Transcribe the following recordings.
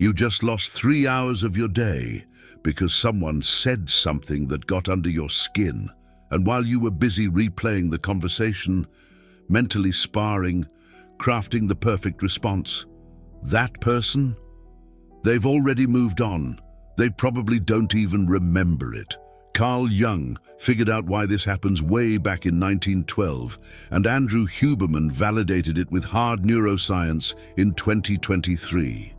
You just lost 3 hours of your day because someone said something that got under your skin, and while you were busy replaying the conversation, mentally sparring, crafting the perfect response, that person, they've already moved on. They probably don't even remember it. Carl Jung figured out why this happens way back in 1912, and Andrew Huberman validated it with hard neuroscience in 2023.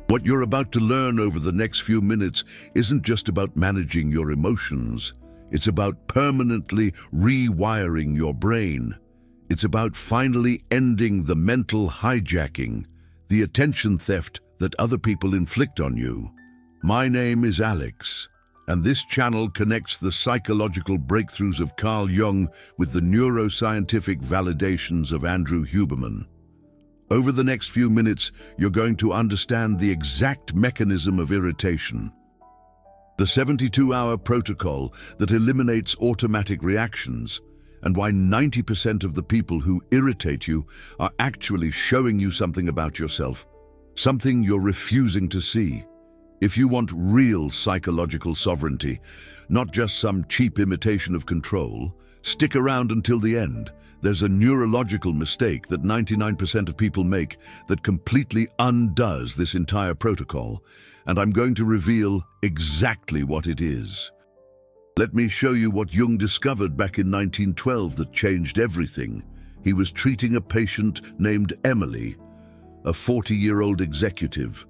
What you're about to learn over the next few minutes isn't just about managing your emotions. It's about permanently rewiring your brain. It's about finally ending the mental hijacking, the attention theft that other people inflict on you. My name is Alex, and this channel connects the psychological breakthroughs of Carl Jung with the neuroscientific validations of Andrew Huberman. Over the next few minutes, you're going to understand the exact mechanism of irritation, the 72-hour protocol that eliminates automatic reactions, and why 90% of the people who irritate you are actually showing you something about yourself, something you're refusing to see. If you want real psychological sovereignty, not just some cheap imitation of control, stick around until the end. There's a neurological mistake that 99% of people make that completely undoes this entire protocol, and I'm going to reveal exactly what it is. Let me show you what Jung discovered back in 1912 that changed everything. He was treating a patient named Emily, a 40-year-old executive,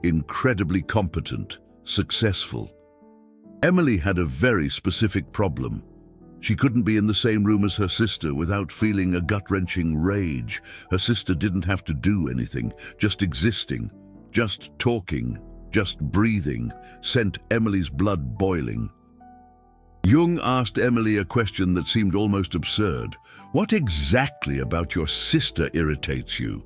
incredibly competent, successful. Emily had a very specific problem. She couldn't be in the same room as her sister without feeling a gut-wrenching rage. Her sister didn't have to do anything, just existing, just talking, just breathing, sent Emily's blood boiling. Jung asked Emily a question that seemed almost absurd. What exactly about your sister irritates you?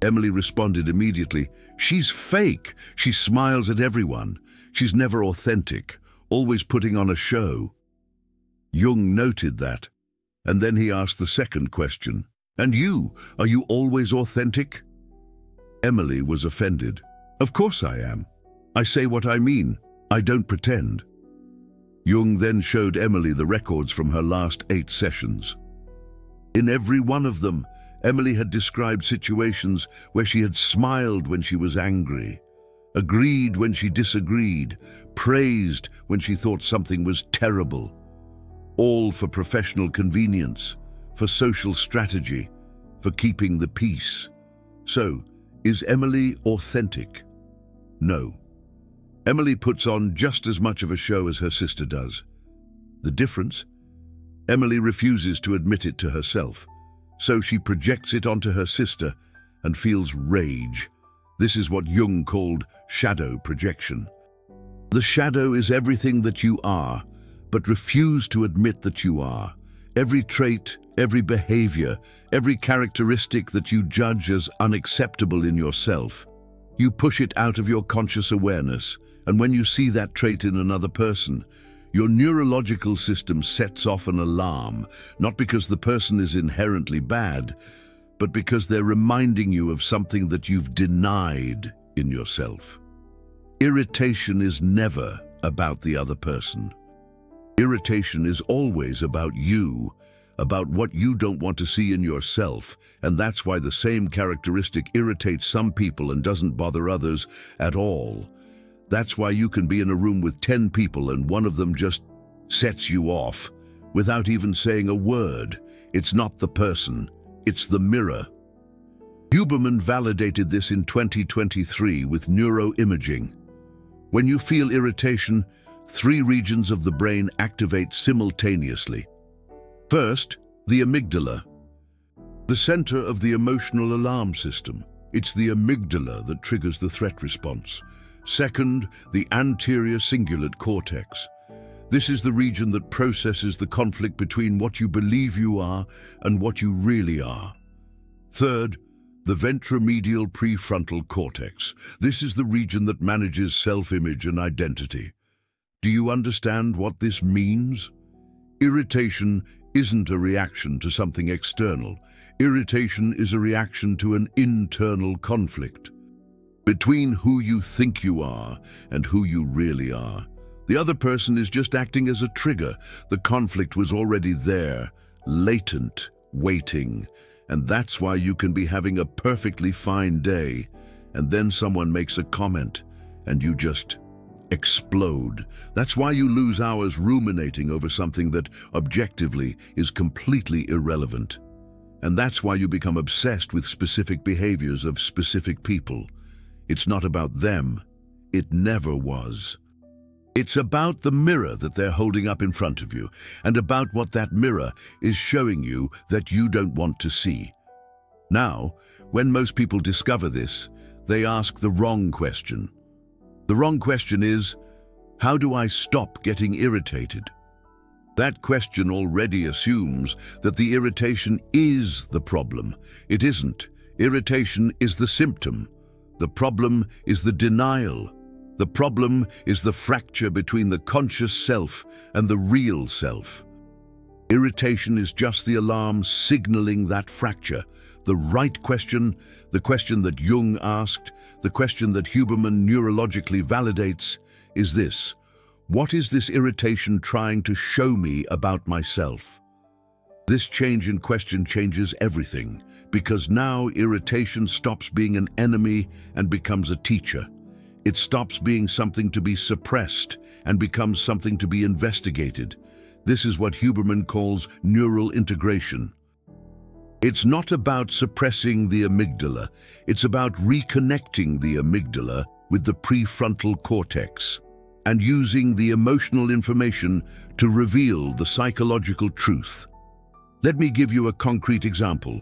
Emily responded immediately, she's fake. She smiles at everyone. She's never authentic, always putting on a show. Jung noted that, and then he asked the second question, and you, are you always authentic? Emily was offended. Of course I am. I say what I mean. I don't pretend. Jung then showed Emily the records from her last 8 sessions. In every one of them, Emily had described situations where she had smiled when she was angry, agreed when she disagreed, praised when she thought something was terrible. All for professional convenience, for social strategy, for keeping the peace. So, is Emily authentic? No. Emily puts on just as much of a show as her sister does. The difference? Emily refuses to admit it to herself, so she projects it onto her sister and feels rage. This is what Jung called shadow projection. The shadow is everything that you are, but refuse to admit that you are. Every trait, every behavior, every characteristic that you judge as unacceptable in yourself. You push it out of your conscious awareness, and when you see that trait in another person, your neurological system sets off an alarm, not because the person is inherently bad, but because they're reminding you of something that you've denied in yourself. Irritation is never about the other person. Irritation is always about you, about what you don't want to see in yourself, and that's why the same characteristic irritates some people and doesn't bother others at all. That's why you can be in a room with 10 people and one of them just sets you off without even saying a word. It's not the person, it's the mirror. Huberman validated this in 2023 with neuroimaging. When you feel irritation, 3 regions of the brain activate simultaneously. First, the amygdala, the center of the emotional alarm system. It's the amygdala that triggers the threat response. Second, the anterior cingulate cortex. This is the region that processes the conflict between what you believe you are and what you really are. Third, the ventromedial prefrontal cortex. This is the region that manages self-image and identity. Do you understand what this means? Irritation isn't a reaction to something external. Irritation is a reaction to an internal conflict. between who you think you are and who you really are. The other person is just acting as a trigger. The conflict was already there, latent, waiting. And that's why you can be having a perfectly fine day, and then someone makes a comment, and you just explode. That's why you lose hours ruminating over something that, objectively, is completely irrelevant. And that's why you become obsessed with specific behaviors of specific people. It's not about them. It never was. It's about the mirror that they're holding up in front of you, and about what that mirror is showing you that you don't want to see. Now, when most people discover this, they ask the wrong question. The wrong question is, how do I stop getting irritated? That question already assumes that the irritation is the problem. It isn't. Irritation is the symptom. The problem is the denial. The problem is the fracture between the conscious self and the real self. Irritation is just the alarm signaling that fracture. The right question, the question that Jung asked, the question that Huberman neurologically validates, is this: what is this irritation trying to show me about myself? This change in question changes everything, because now irritation stops being an enemy and becomes a teacher. It stops being something to be suppressed and becomes something to be investigated. This is what Huberman calls neural integration. It's not about suppressing the amygdala. It's about reconnecting the amygdala with the prefrontal cortex and using the emotional information to reveal the psychological truth. Let me give you a concrete example.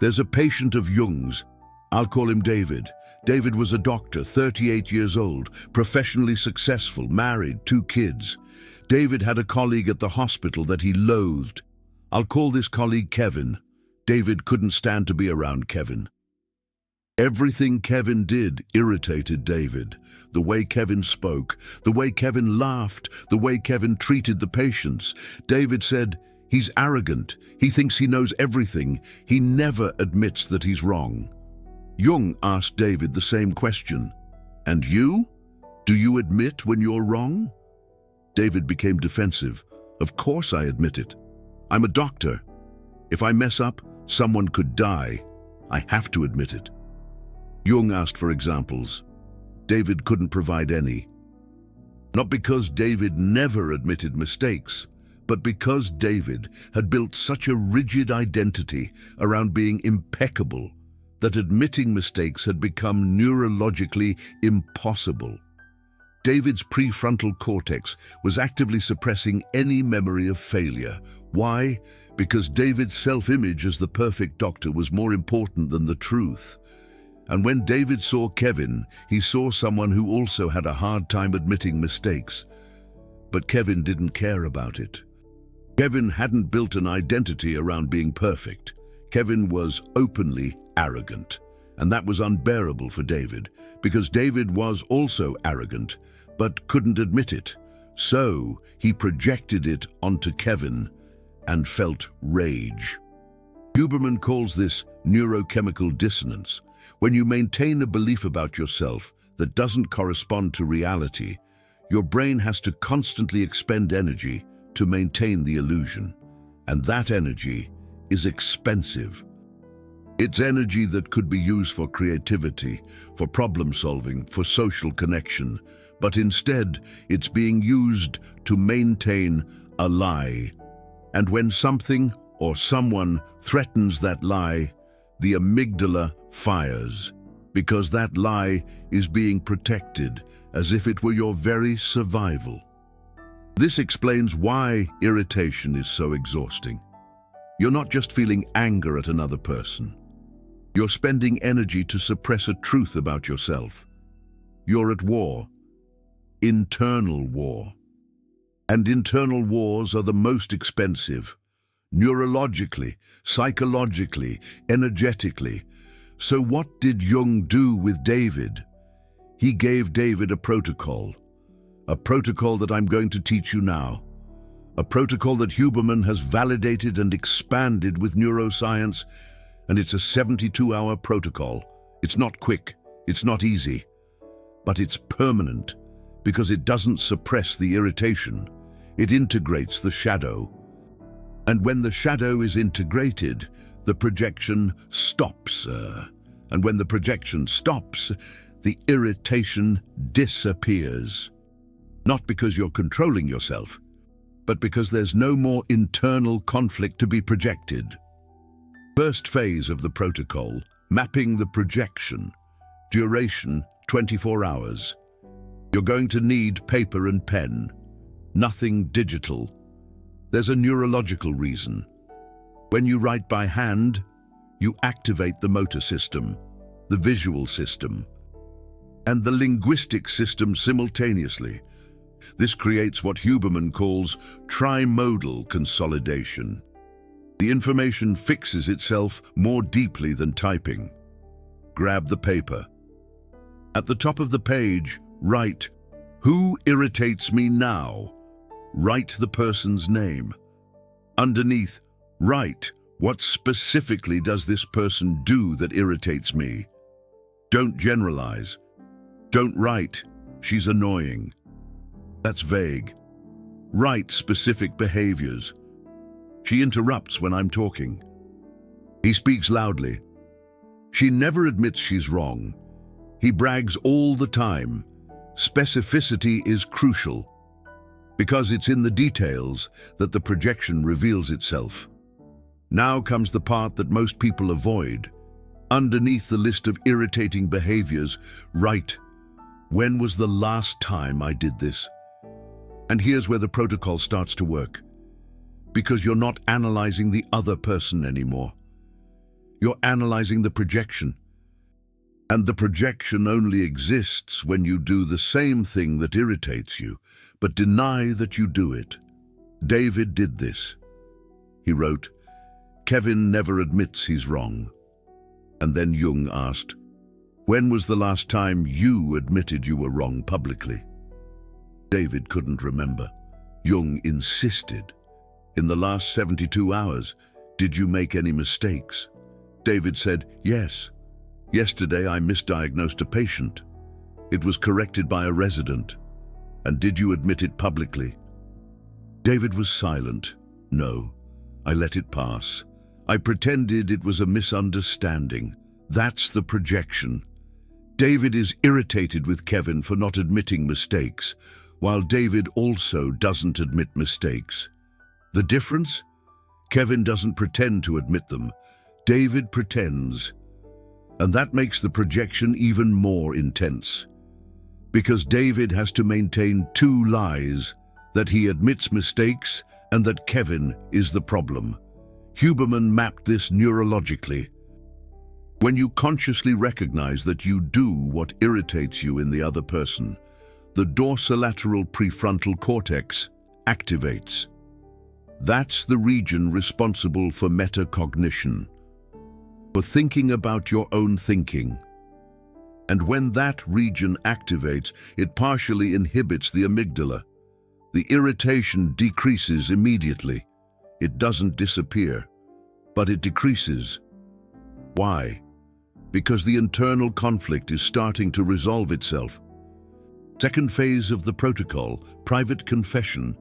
There's a patient of Jung's. I'll call him David. David was a doctor, 38 years old, professionally successful, married, 2 kids. David had a colleague at the hospital that he loathed. I'll call this colleague Kevin. David couldn't stand to be around Kevin. Everything Kevin did irritated David. The way Kevin spoke, the way Kevin laughed, the way Kevin treated the patients. David said, "He's arrogant. He thinks he knows everything. He never admits that he's wrong." Jung asked David the same question. "And you? Do you admit when you're wrong?" David became defensive. "Of course I admit it. I'm a doctor. If I mess up, someone could die. I have to admit it." Jung asked for examples. David couldn't provide any. Not because David never admitted mistakes, but because David had built such a rigid identity around being impeccable that admitting mistakes had become neurologically impossible. David's prefrontal cortex was actively suppressing any memory of failure. Why? Because David's self-image as the perfect doctor was more important than the truth. And when David saw Kevin, he saw someone who also had a hard time admitting mistakes. But Kevin didn't care about it. Kevin hadn't built an identity around being perfect. Kevin was openly arrogant, and that was unbearable for David, because David was also arrogant, but couldn't admit it. So he projected it onto Kevin and felt rage. Huberman calls this neurochemical dissonance. When you maintain a belief about yourself that doesn't correspond to reality, your brain has to constantly expend energy to maintain the illusion, and that energy is expensive. It's energy that could be used for creativity, for problem solving, for social connection, but instead it's being used to maintain a lie. And when something or someone threatens that lie, the amygdala fires, because that lie is being protected as if it were your very survival. This explains why irritation is so exhausting. You're not just feeling anger at another person. You're spending energy to suppress a truth about yourself. You're at war. Internal war. And internal wars are the most expensive. Neurologically, psychologically, energetically. So what did Jung do with David? He gave David a protocol that I'm going to teach you now. A protocol that Huberman has validated and expanded with neuroscience, and it's a 72-hour protocol. It's not quick, It's not easy, but it's permanent because it doesn't suppress the irritation. It integrates the shadow. And when the shadow is integrated, the projection stops. And when the projection stops, the irritation disappears. Not because you're controlling yourself, but because there's no more internal conflict to be projected. First phase of the protocol, mapping the projection. Duration, 24 hours. You're going to need paper and pen, nothing digital. There's a neurological reason. When you write by hand, you activate the motor system, the visual system, and the linguistic system simultaneously. This creates what Huberman calls trimodal consolidation. The information fixes itself more deeply than typing. Grab the paper. At the top of the page, write, "Who irritates me now?" Write the person's name. Underneath, write, "What specifically does this person do that irritates me?" Don't generalize. Don't write, "She's annoying." That's vague. Write specific behaviors. "She interrupts when I'm talking." "He speaks loudly." "She never admits she's wrong." "He brags all the time." Specificity is crucial because it's in the details that the projection reveals itself. Now comes the part that most people avoid. Underneath the list of irritating behaviors, write, "When was the last time I did this?" And here's where the protocol starts to work. Because you're not analyzing the other person anymore. You're analyzing the projection. And the projection only exists when you do the same thing that irritates you, but deny that you do it. David did this. He wrote, "Kevin never admits he's wrong." And then Jung asked, "When was the last time you admitted you were wrong publicly?" David couldn't remember. Jung insisted. "In the last 72 hours, did you make any mistakes?" David said, "Yes. Yesterday I misdiagnosed a patient. It was corrected by a resident. And did you admit it publicly?" David was silent. "No, I let it pass. I pretended it was a misunderstanding." That's the projection. David is irritated with Kevin for not admitting mistakes, while David also doesn't admit mistakes. The difference? Kevin doesn't pretend to admit them. David pretends. And that makes the projection even more intense. Because David has to maintain two lies, that he admits mistakes and that Kevin is the problem. Huberman mapped this neurologically. When you consciously recognize that you do what irritates you in the other person, the dorsolateral prefrontal cortex activates. That's the region responsible for metacognition, for thinking about your own thinking. And when that region activates, it partially inhibits the amygdala. The irritation decreases immediately. It doesn't disappear, but it decreases. Why? Because the internal conflict is starting to resolve itself. Second phase of the protocol, private confession.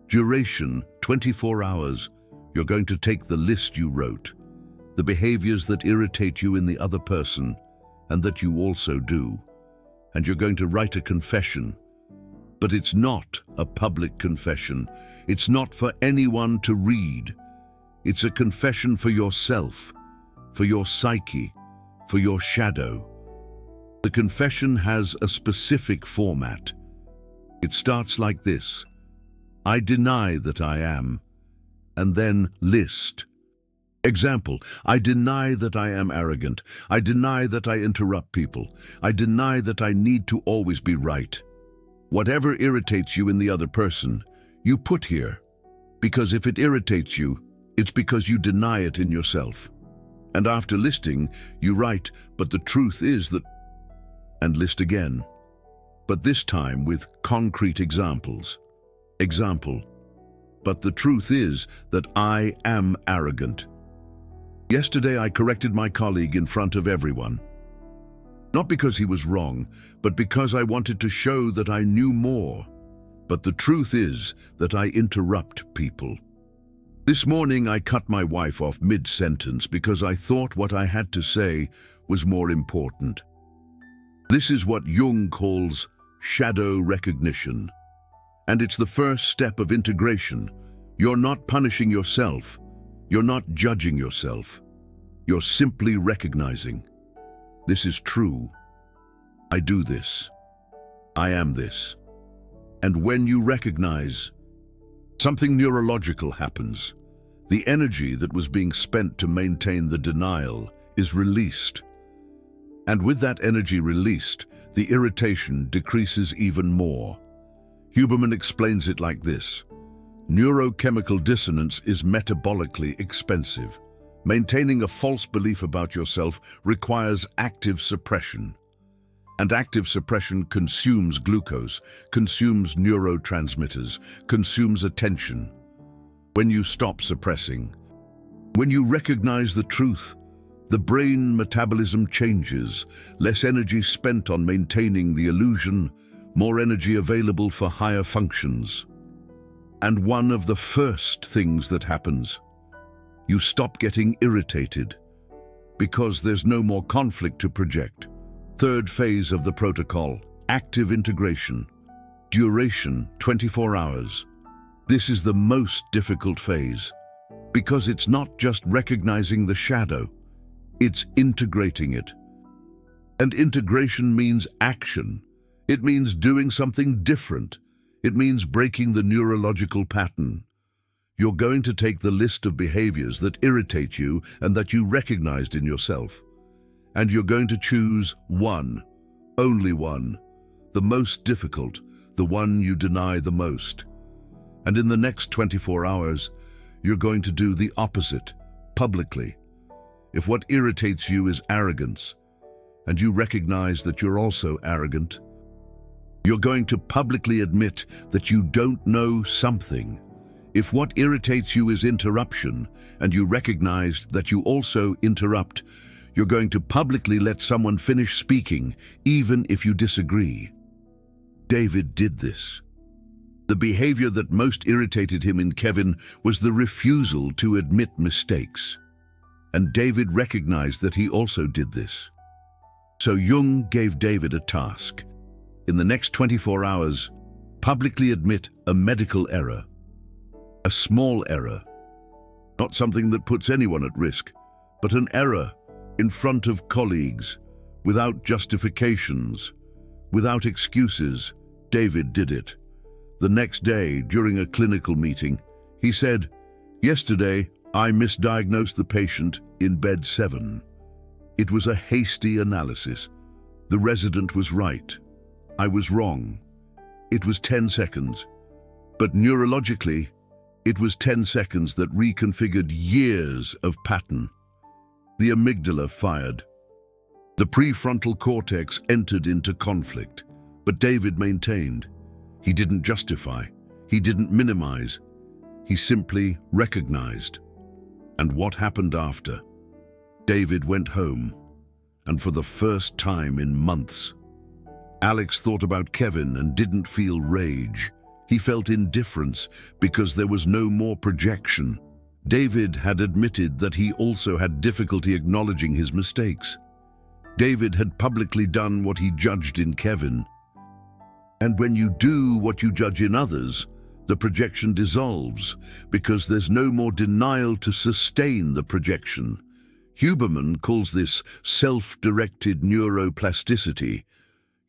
Duration, 24 hours. You're going to take the list you wrote, the behaviors that irritate you in the other person, and that you also do. And you're going to write a confession. But it's not a public confession. It's not for anyone to read. It's a confession for yourself, for your psyche, for your shadow. The confession has a specific format. It starts like this: I deny that I am, and then list. Example, I deny that I am arrogant. I deny that I interrupt people. I deny that I need to always be right. Whatever irritates you in the other person, you put here. Because if it irritates you, it's because you deny it in yourself. And after listing, you write, but the truth is that, and list again. But this time with concrete examples. Example, but the truth is that I am arrogant. Yesterday I corrected my colleague in front of everyone. Not because he was wrong, but because I wanted to show that I knew more. But the truth is that I interrupt people. This morning I cut my wife off mid-sentence because I thought what I had to say was more important. This is what Jung calls shadow recognition. And it's the first step of integration. You're not punishing yourself. You're not judging yourself. You're simply recognizing. This is true. I do this. I am this. And when you recognize, something neurological happens. The energy that was being spent to maintain the denial is released. And with that energy released, the irritation decreases even more. Huberman explains it like this. Neurochemical dissonance is metabolically expensive. Maintaining a false belief about yourself requires active suppression. And active suppression consumes glucose, consumes neurotransmitters, consumes attention. When you stop suppressing, when you recognize the truth, the brain metabolism changes, less energy spent on maintaining the illusion, more energy available for higher functions. And one of the first things that happens, you stop getting irritated because there's no more conflict to project. Third phase of the protocol, active integration. Duration, 24 hours. This is the most difficult phase because it's not just recognizing the shadow, it's integrating it. And integration means action. It means doing something different. It means breaking the neurological pattern. You're going to take the list of behaviors that irritate you and that you recognized in yourself. And you're going to choose one, only one, the most difficult, the one you deny the most. And in the next 24 hours, you're going to do the opposite, publicly. If what irritates you is arrogance, and you recognize that you're also arrogant, you're going to publicly admit that you don't know something. If what irritates you is interruption, and you recognize that you also interrupt, you're going to publicly let someone finish speaking, even if you disagree. David did this. The behavior that most irritated him in Kevin was the refusal to admit mistakes. And David recognized that he also did this. So Jung gave David a task. In the next 24 hours, publicly admit a medical error. A small error. Not something that puts anyone at risk, but an error in front of colleagues, without justifications, without excuses. David did it. The next day, during a clinical meeting, he said, "Yesterday, I misdiagnosed the patient in bed 7. It was a hasty analysis. The resident was right. I was wrong. It was 10 seconds. But neurologically, it was 10 seconds that reconfigured years of pattern. The amygdala fired. The prefrontal cortex entered into conflict. But David maintained. He didn't justify. He didn't minimize. He simply recognized. And what happened after? David went home, and for the first time in months, Alex thought about Kevin and didn't feel rage. He felt indifference because there was no more projection. David had admitted that he also had difficulty acknowledging his mistakes. David had publicly done what he judged in Kevin. And when you do what you judge in others, the projection dissolves because there's no more denial to sustain the projection. Huberman calls this self-directed neuroplasticity.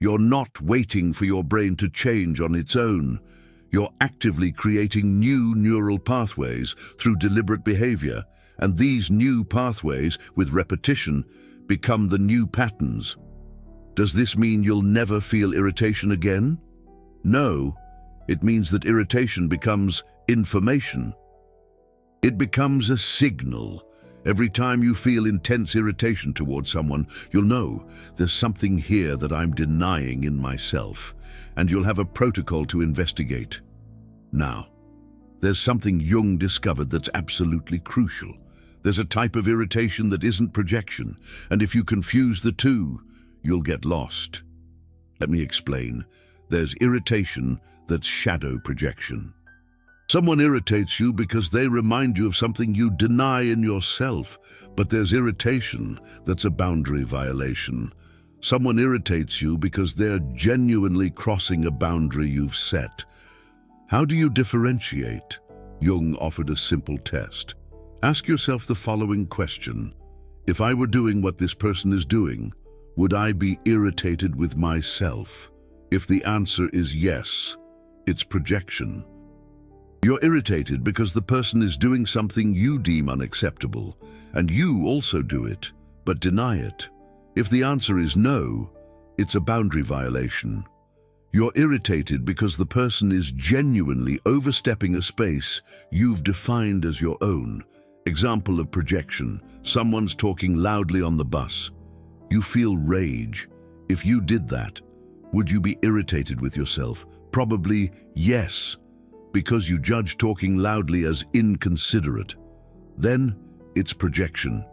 You're not waiting for your brain to change on its own. You're actively creating new neural pathways through deliberate behavior, and these new pathways, with repetition, become the new patterns. Does this mean you'll never feel irritation again? No, it means that irritation becomes information. It becomes a signal. Every time you feel intense irritation towards someone, you'll know there's something here that I'm denying in myself, and you'll have a protocol to investigate. Now, there's something Jung discovered that's absolutely crucial. There's a type of irritation that isn't projection, and if you confuse the two, you'll get lost. Let me explain. There's irritation that's shadow projection. Someone irritates you because they remind you of something you deny in yourself, but there's irritation that's a boundary violation. Someone irritates you because they're genuinely crossing a boundary you've set. How do you differentiate? Jung offered a simple test. Ask yourself the following question. If I were doing what this person is doing, would I be irritated with myself? If the answer is yes, it's projection. You're irritated because the person is doing something you deem unacceptable, and you also do it, but deny it. If the answer is no, it's a boundary violation. You're irritated because the person is genuinely overstepping a space you've defined as your own. Example of projection: someone's talking loudly on the bus. You feel rage. If you did that, would you be irritated with yourself? Probably yes, because you judge talking loudly as inconsiderate. Then it's projection.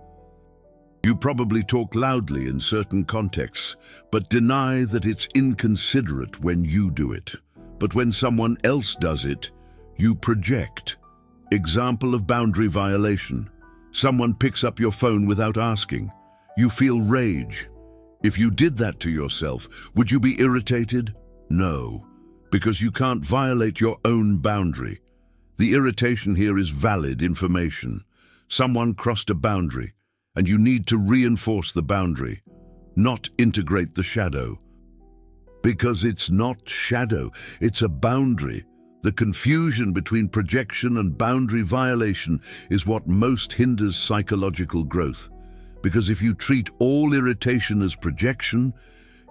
You probably talk loudly in certain contexts, but deny that it's inconsiderate when you do it. But when someone else does it, you project. Example of boundary violation: someone picks up your phone without asking. You feel rage. If you did that to yourself, would you be irritated? No, because you can't violate your own boundary. The irritation here is valid information. Someone crossed a boundary, and you need to reinforce the boundary, not integrate the shadow. Because it's not shadow, it's a boundary. The confusion between projection and boundary violation is what most hinders psychological growth. Because if you treat all irritation as projection,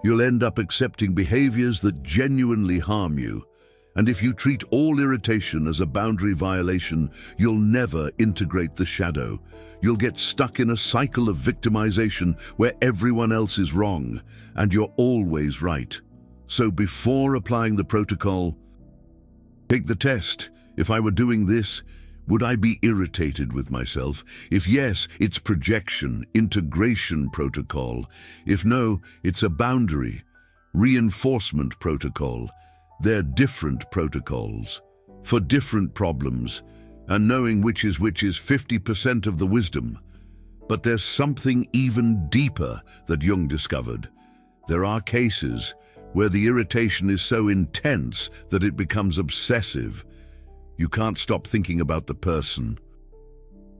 you'll end up accepting behaviors that genuinely harm you. And if you treat all irritation as a boundary violation, you'll never integrate the shadow. You'll get stuck in a cycle of victimization where everyone else is wrong and you're always right. So before applying the protocol, take the test. If I were doing this, would I be irritated with myself? If yes, it's projection, integration protocol. If no, it's a boundary, reinforcement protocol. They're different protocols for different problems, and knowing which is 50% of the wisdom. But there's something even deeper that Jung discovered. There are cases where the irritation is so intense that it becomes obsessive. You can't stop thinking about the person.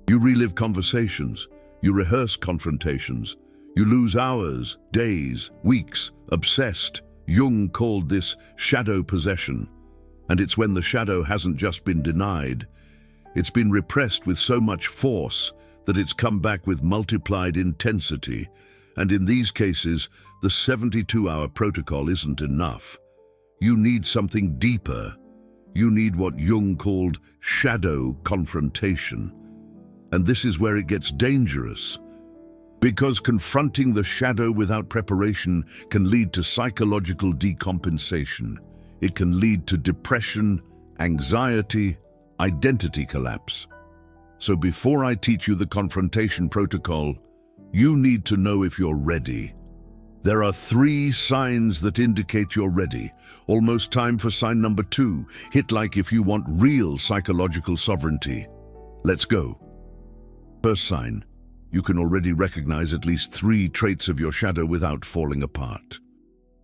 You relive conversations, you rehearse confrontations, you lose hours, days, weeks, obsessed. Jung called this shadow possession, and it's when the shadow hasn't just been denied, it's been repressed with so much force that it's come back with multiplied intensity. And in these cases, the 72-hour protocol isn't enough. You need something deeper. You need what Jung called shadow confrontation. And this is where it gets dangerous. Because confronting the shadow without preparation can lead to psychological decompensation. It can lead to depression, anxiety, identity collapse. So before I teach you the confrontation protocol, you need to know if you're ready. There are 3 signs that indicate you're ready. Almost time for sign number 2. Hit like if you want real psychological sovereignty. Let's go. First sign. You can already recognize at least 3 traits of your shadow without falling apart.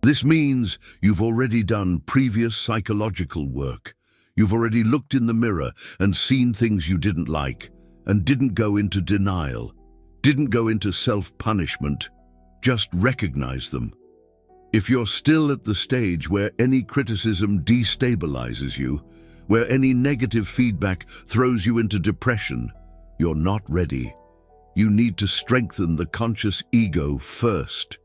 This means you've already done previous psychological work. You've already looked in the mirror and seen things you didn't like, and didn't go into denial, didn't go into self-punishment, just recognize them. If you're still at the stage where any criticism destabilizes you, where any negative feedback throws you into depression, you're not ready. You need to strengthen the conscious ego first.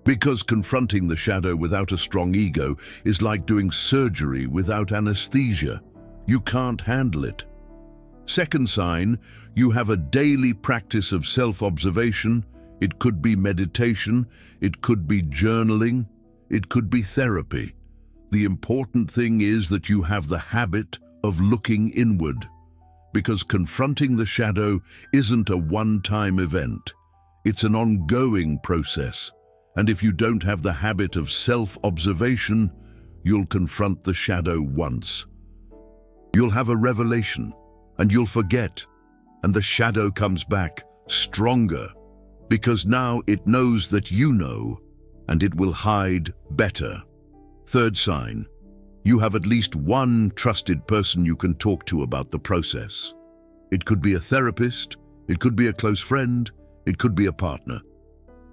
Because confronting the shadow without a strong ego is like doing surgery without anesthesia. You can't handle it. Second sign, you have a daily practice of self-observation. It could be meditation, it could be journaling, it could be therapy. The important thing is that you have the habit of looking inward. Because confronting the shadow isn't a one-time event. It's an ongoing process. And if you don't have the habit of self-observation, you'll confront the shadow once. You'll have a revelation, and you'll forget, and the shadow comes back stronger, because now it knows that you know, and it will hide better. Third sign, you have at least one trusted person you can talk to about the process. It could be a therapist, it could be a close friend, it could be a partner.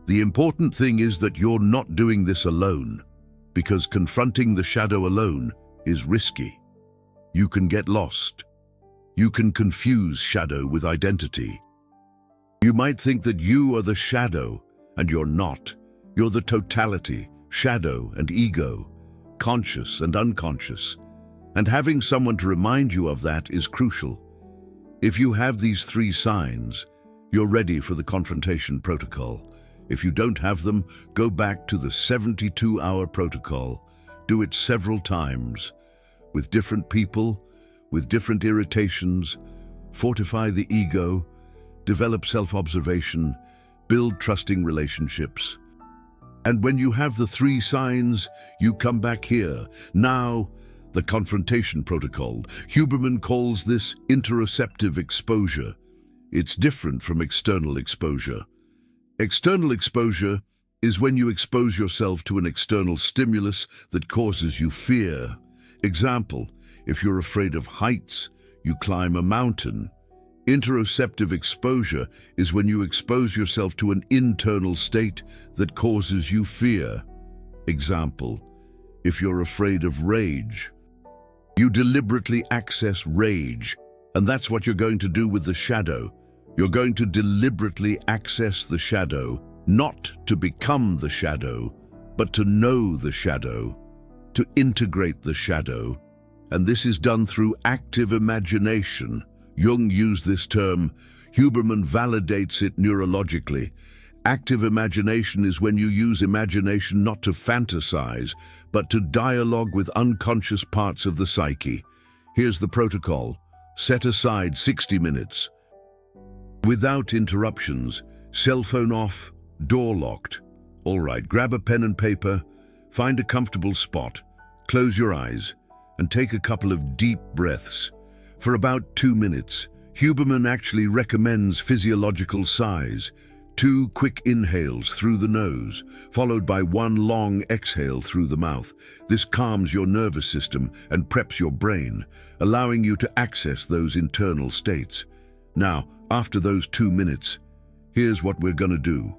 The important thing is that you're not doing this alone, because confronting the shadow alone is risky. You can get lost. You can confuse shadow with identity. You might think that you are the shadow, and you're not. You're the totality, shadow and ego, conscious and unconscious. And having someone to remind you of that is crucial. If you have these three signs, you're ready for the confrontation protocol. If you don't have them, go back to the 72-hour protocol. Do it several times, with different people, with different irritations. Fortify the ego, develop self-observation, build trusting relationships. And when you have the three signs, you come back here. Now, the confrontation protocol. Huberman calls this interoceptive exposure. It's different from external exposure. External exposure is when you expose yourself to an external stimulus that causes you fear. Example, if you're afraid of heights, you climb a mountain. Interoceptive exposure is when you expose yourself to an internal state that causes you fear. Example, if you're afraid of rage, you deliberately access rage, and that's what you're going to do with the shadow. You're going to deliberately access the shadow, not to become the shadow, but to know the shadow, to integrate the shadow. And this is done through active imagination. Jung used this term. Huberman validates it neurologically. Active imagination is when you use imagination not to fantasize, but to dialogue with unconscious parts of the psyche. Here's the protocol. Set aside 60 minutes. Without interruptions, cell phone off, door locked. All right, grab a pen and paper, find a comfortable spot, close your eyes, and take a couple of deep breaths. For about 2 minutes, Huberman actually recommends physiological size. 2 quick inhales through the nose, followed by 1 long exhale through the mouth. This calms your nervous system and preps your brain, allowing you to access those internal states. Now, after those 2 minutes, here's what we're going to do.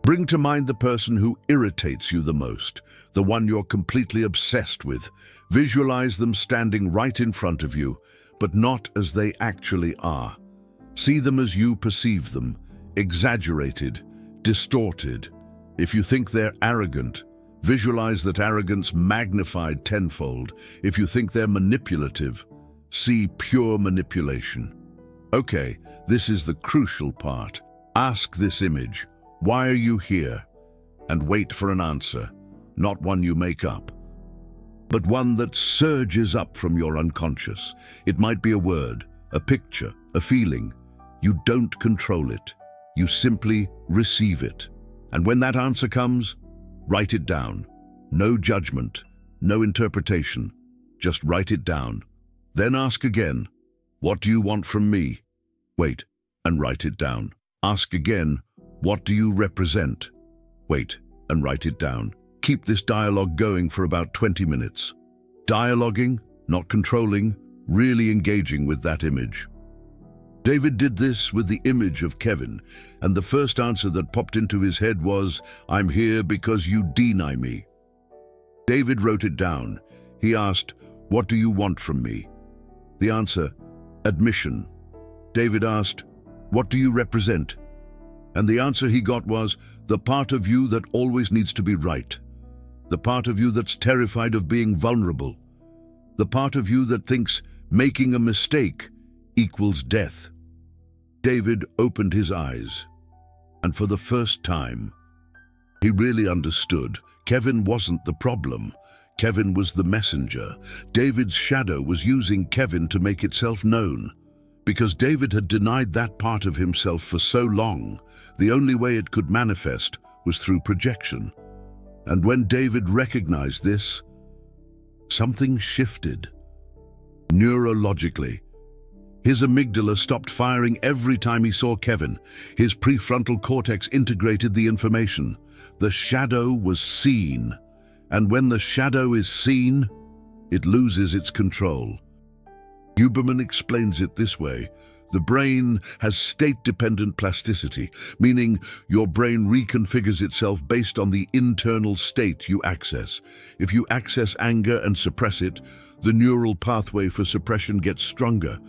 Bring to mind the person who irritates you the most, the one you're completely obsessed with. Visualize them standing right in front of you, but not as they actually are. See them as you perceive them, exaggerated, distorted. If you think they're arrogant, visualize that arrogance magnified tenfold. If you think they're manipulative, see pure manipulation. Okay, this is the crucial part. Ask this image, why are you here? And wait for an answer, not one you make up, but one that surges up from your unconscious. It might be a word, a picture, a feeling. You don't control it. You simply receive it. And when that answer comes, write it down. No judgment, no interpretation. Just write it down. Then ask again, what do you want from me? Wait, and write it down. Ask again, what do you represent? Wait, and write it down. Keep this dialogue going for about 20 minutes. Dialoguing, not controlling, really engaging with that image. David did this with the image of Kevin, and the first answer that popped into his head was, I'm here because you deny me. David wrote it down. He asked, what do you want from me? The answer, admission. David asked, what do you represent? And the answer he got was, the part of you that always needs to be right. The part of you that's terrified of being vulnerable. The part of you that thinks making a mistake equals death. David opened his eyes, and for the first time, he really understood. Kevin wasn't the problem. Kevin was the messenger. David's shadow was using Kevin to make itself known. Because David had denied that part of himself for so long, the only way it could manifest was through projection. And when David recognized this, something shifted. Neurologically, his amygdala stopped firing every time he saw Kevin. His prefrontal cortex integrated the information. The shadow was seen. And when the shadow is seen, it loses its control. Huberman explains it this way. The brain has state-dependent plasticity, meaning your brain reconfigures itself based on the internal state you access. If you access anger and suppress it, the neural pathway for suppression gets stronger.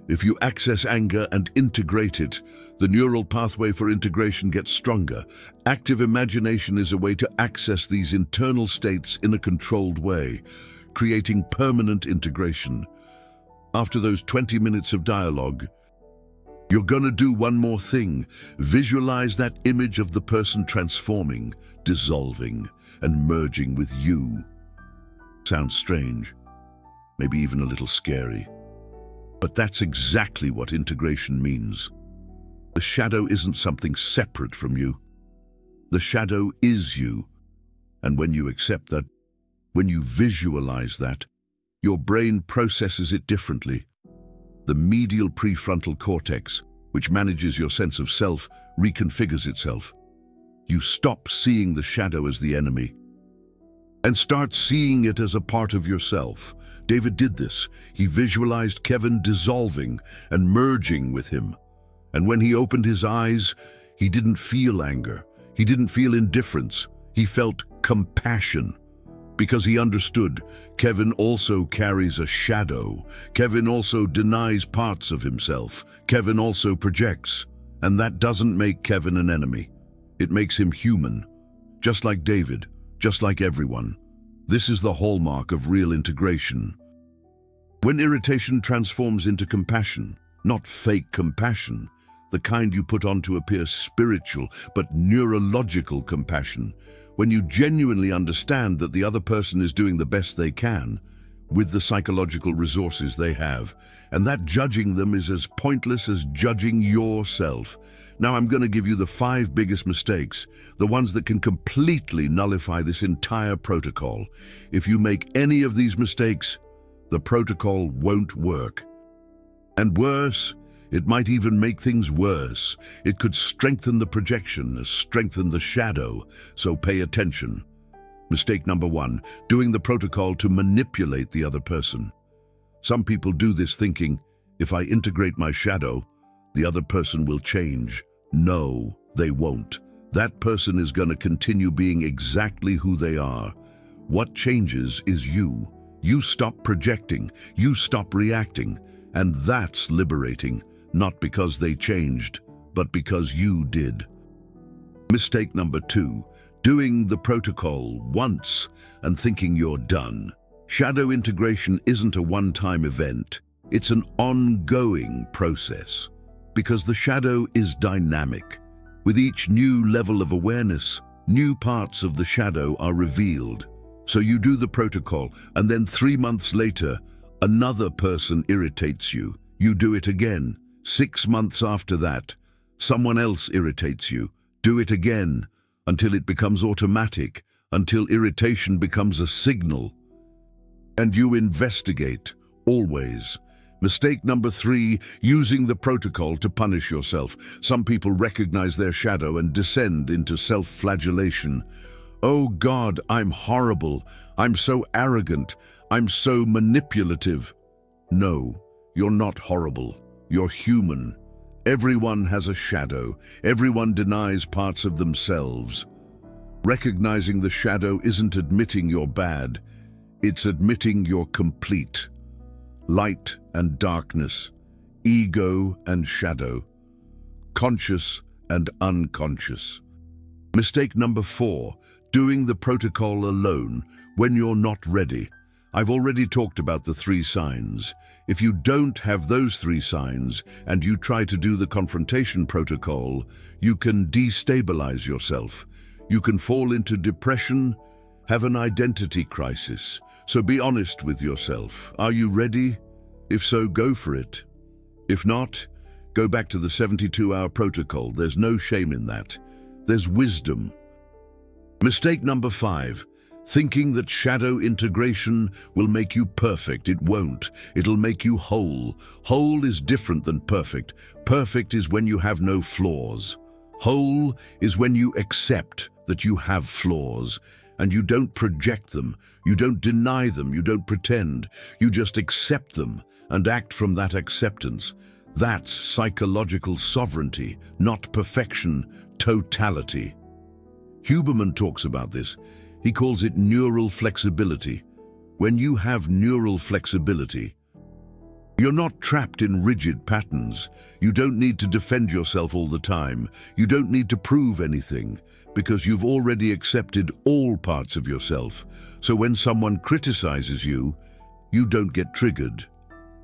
If you access anger and integrate it, the neural pathway for integration gets stronger. Active imagination is a way to access these internal states in a controlled way, creating permanent integration. After those 20 minutes of dialogue, you're gonna do one more thing. Visualize that image of the person transforming, dissolving, and merging with you. Sounds strange, maybe even a little scary. But that's exactly what integration means. The shadow isn't something separate from you. The shadow is you. And when you accept that, when you visualize that, your brain processes it differently. The medial prefrontal cortex, which manages your sense of self, reconfigures itself. You stop seeing the shadow as the enemy and start seeing it as a part of yourself. David did this. He visualized Kevin dissolving and merging with him. And when he opened his eyes, he didn't feel anger. He didn't feel indifference. He felt compassion. Because he understood, Kevin also carries a shadow. Kevin also denies parts of himself. Kevin also projects. And that doesn't make Kevin an enemy. It makes him human. Just like David, just like everyone. This is the hallmark of real integration. When irritation transforms into compassion, not fake compassion, the kind you put on to appear spiritual, but neurological compassion, when you genuinely understand that the other person is doing the best they can with the psychological resources they have, and that judging them is as pointless as judging yourself. Now I'm going to give you the 5 biggest mistakes, the ones that can completely nullify this entire protocol. If you make any of these mistakes, the protocol won't work. And worse, it might even make things worse. It could strengthen the projection, strengthen the shadow, so pay attention. Mistake number 1, doing the protocol to manipulate the other person. Some people do this thinking, if I integrate my shadow, the other person will change. No, they won't. That person is going to continue being exactly who they are. What changes is you. You stop projecting, you stop reacting, and that's liberating. Not because they changed, but because you did. Mistake number 2, doing the protocol once and thinking you're done. Shadow integration isn't a one-time event. It's an ongoing process. Because the shadow is dynamic. With each new level of awareness, new parts of the shadow are revealed. So you do the protocol, and then 3 months later, another person irritates you. You do it again. 6 months after that, someone else irritates you. Do it again, until it becomes automatic, until irritation becomes a signal. And you investigate, always. Mistake number 3, using the protocol to punish yourself. Some people recognize their shadow and descend into self-flagellation. Oh God, I'm horrible. I'm so arrogant. I'm so manipulative. No, you're not horrible. You're human. Everyone has a shadow. Everyone denies parts of themselves. Recognizing the shadow isn't admitting you're bad. It's admitting you're complete. Light and darkness, ego and shadow, conscious and unconscious. Mistake number 4, doing the protocol alone when you're not ready. I've already talked about the 3 signs. If you don't have those 3 signs and you try to do the confrontation protocol, you can destabilize yourself. You can fall into depression, have an identity crisis. So be honest with yourself. Are you ready? If so, go for it. If not, go back to the 72-hour protocol. There's no shame in that. There's wisdom. Mistake number 5. Thinking that shadow integration will make you perfect. It won't. It'll make you whole. Whole is different than perfect. Perfect is when you have no flaws. Whole is when you accept that you have flaws, and you don't project them, you don't deny them, you don't pretend. You just accept them and act from that acceptance. That's psychological sovereignty, not perfection, totality. Huberman talks about this. He calls it neural flexibility. When you have neural flexibility, you're not trapped in rigid patterns. You don't need to defend yourself all the time. You don't need to prove anything, because you've already accepted all parts of yourself. So when someone criticizes you, you don't get triggered.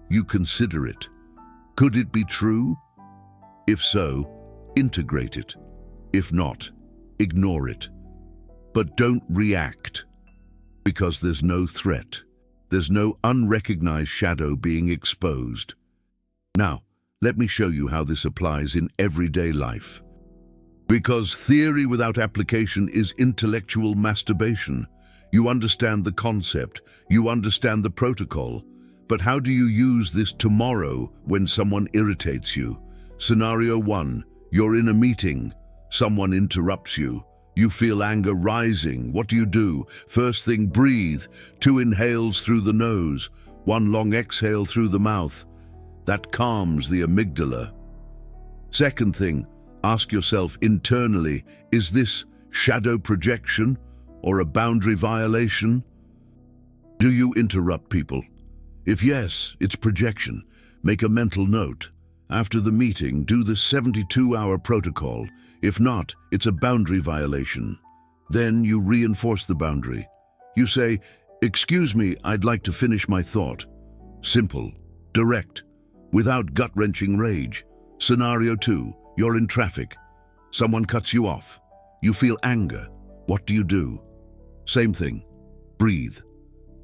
You consider it. Could it be true? If so, integrate it. If not, ignore it. But don't react, because there's no threat. There's no unrecognized shadow being exposed. Now, let me show you how this applies in everyday life. Because theory without application is intellectual masturbation. You understand the concept, you understand the protocol, but how do you use this tomorrow when someone irritates you? Scenario 1, you're in a meeting, someone interrupts you. You feel anger rising. What do? First thing, breathe. 2 inhales through the nose, 1 long exhale through the mouth. That calms the amygdala. Second thing, ask yourself internally, is this shadow projection or a boundary violation? Do you interrupt people? If yes, it's projection. Make a mental note. After the meeting, do the 72-hour protocol. If not, it's a boundary violation. Then you reinforce the boundary. You say, "Excuse me, I'd like to finish my thought." Simple, direct, without gut-wrenching rage. Scenario 2, you're in traffic. Someone cuts you off. You feel anger. What do? Same thing. Breathe.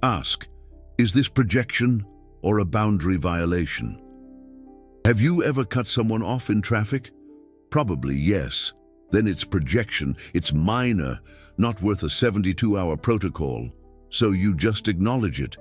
Ask, is this projection or a boundary violation? Have you ever cut someone off in traffic? Probably yes. Then it's projection. It's minor, not worth a 72-hour protocol. So you just acknowledge it.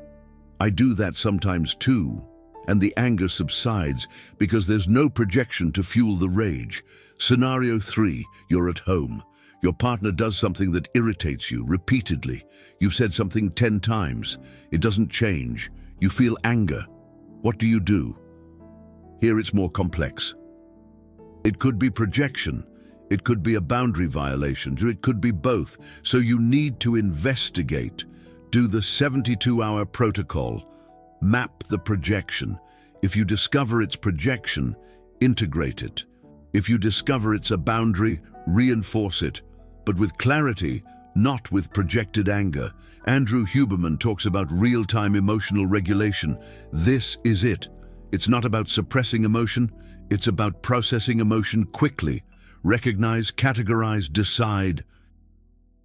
I do that sometimes too. And the anger subsides because there's no projection to fuel the rage. Scenario 3, you're at home. Your partner does something that irritates you repeatedly. You've said something 10 times. It doesn't change. You feel anger. What do? Here it's more complex. It could be projection, it could be a boundary violation, or it could be both. So you need to investigate. Do the 72-hour protocol. Map the projection. If you discover it's projection, integrate it. If you discover it's a boundary, reinforce it. But with clarity, not with projected anger. Andrew Huberman talks about real-time emotional regulation. This is it. It's not about suppressing emotion. It's about processing emotion quickly. Recognize, categorize, decide.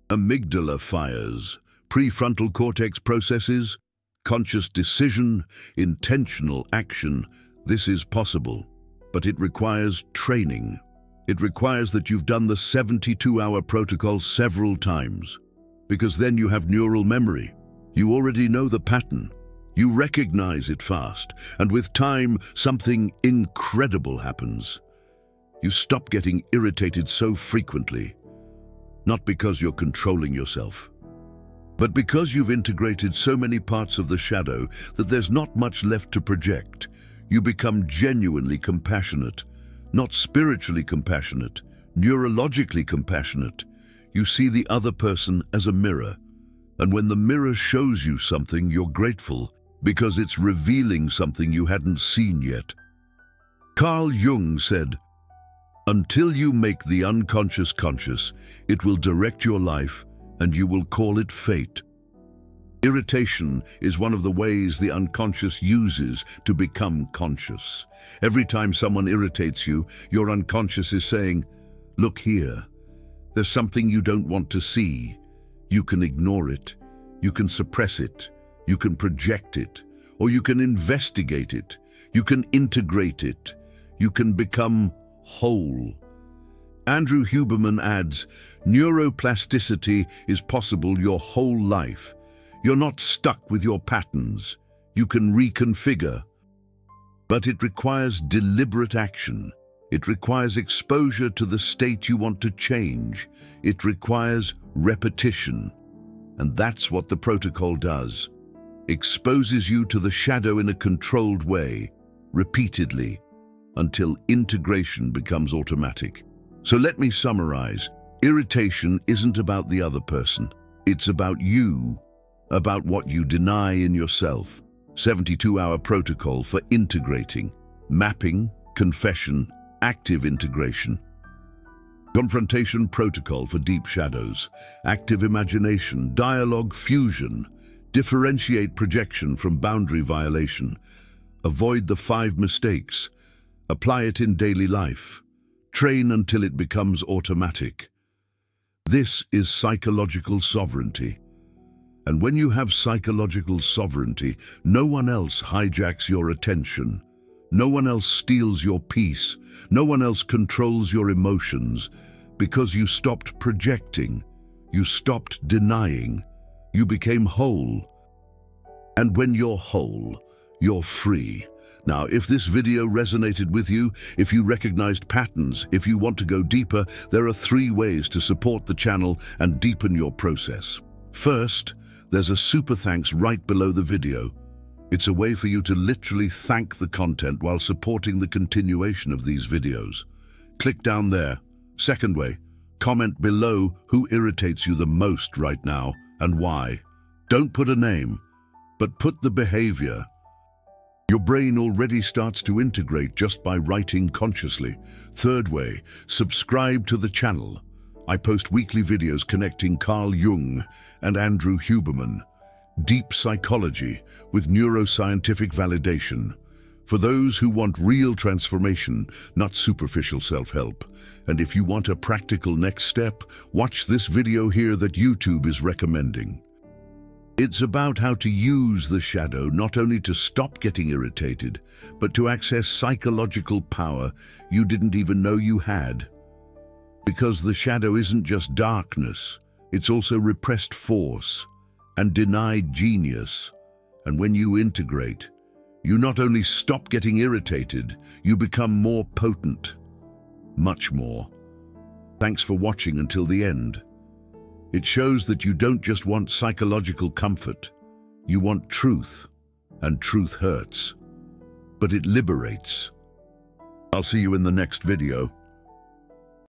Amygdala fires. Prefrontal cortex processes. Conscious decision. Intentional action. This is possible. But it requires training. It requires that you've done the 72-hour protocol several times. Because then you have neural memory. You already know the pattern. You recognize it fast, and with time, something incredible happens. You stop getting irritated so frequently, not because you're controlling yourself, but because you've integrated so many parts of the shadow that there's not much left to project. You become genuinely compassionate, not spiritually compassionate, neurologically compassionate. You see the other person as a mirror, and when the mirror shows you something, you're grateful, because it's revealing something you hadn't seen yet. Carl Jung said, "Until you make the unconscious conscious, it will direct your life and you will call it fate." Irritation is one of the ways the unconscious uses to become conscious. Every time someone irritates you, your unconscious is saying, "Look here, there's something you don't want to see." You can ignore it, you can suppress it, you can project it, or you can investigate it, you can integrate it, you can become whole. Andrew Huberman adds, neuroplasticity is possible your whole life. You're not stuck with your patterns. You can reconfigure. But it requires deliberate action. It requires exposure to the state you want to change. It requires repetition. And that's what the protocol does. Exposes you to the shadow in a controlled way, repeatedly, until integration becomes automatic. So let me summarize. Irritation isn't about the other person. It's about you, about what you deny in yourself. 72-hour protocol for integrating, mapping, confession, active integration. Confrontation protocol for deep shadows, active imagination, dialogue fusion, differentiate projection from boundary violation, avoid the 5 mistakes, apply it in daily life, train until it becomes automatic. This is psychological sovereignty. And when you have psychological sovereignty, no one else hijacks your attention. No one else steals your peace. No one else controls your emotions, because you stopped projecting. You stopped denying. You became whole. And when you're whole, you're free. Now, if this video resonated with you, if you recognized patterns, if you want to go deeper, there are 3 ways to support the channel and deepen your process. First, there's a super thanks right below the video. It's a way for you to literally thank the content while supporting the continuation of these videos. Click down there. Second way, comment below who irritates you the most right now and why. Don't put a name, but put the behavior. Your brain already starts to integrate just by writing consciously. Third way, subscribe to the channel. I post weekly videos connecting Carl Jung and Andrew Huberman. Deep psychology with neuroscientific validation. For those who want real transformation, not superficial self-help. And if you want a practical next step, watch this video here that YouTube is recommending. It's about how to use the shadow not only to stop getting irritated, but to access psychological power you didn't even know you had. Because the shadow isn't just darkness, it's also repressed force and denied genius. And when you integrate, you not only stop getting irritated, you become more potent. Much more. Thanks for watching until the end. It shows that you don't just want psychological comfort. You want truth, and truth hurts. But it liberates. I'll see you in the next video.